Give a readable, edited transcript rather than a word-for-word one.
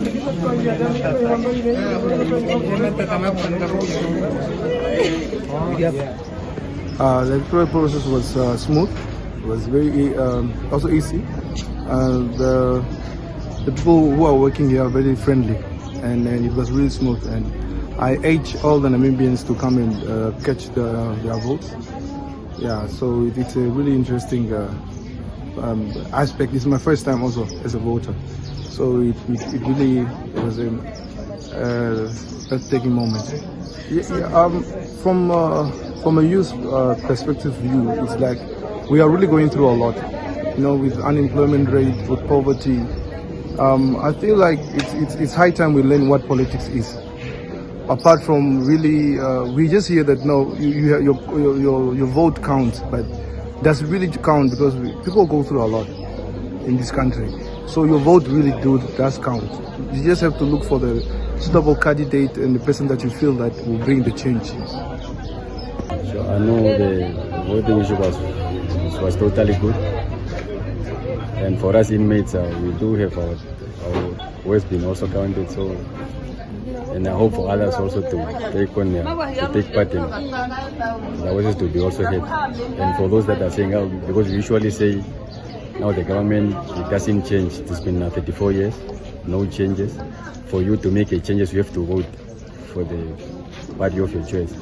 The electoral process was smooth. It was very also easy. The people who are working here are very friendly, and it was really smooth. And I urge all the Namibians to come and catch their votes. Yeah, so it's a really interesting aspect. It's my first time also as a voter, so it really was a breathtaking moment. From a youth perspective view, it's like we are really going through a lot, with unemployment rate, with poverty. I feel like it's high time we learn what politics is. Apart from really, we just hear that your vote counts, but does it really count? Because people go through a lot in this country, so your vote really does count. You just have to look for the suitable candidate and the person that you feel that will bring the change. So I know the voting issue was totally good, and for us inmates, we do have our voice being also counted. So, and I hope for others also to take part in the voices to be also heard. And for those that are saying, because we usually say now the government, it doesn't change. It's been 34 years, no changes. For you to make a changes, you have to vote for the party of your choice.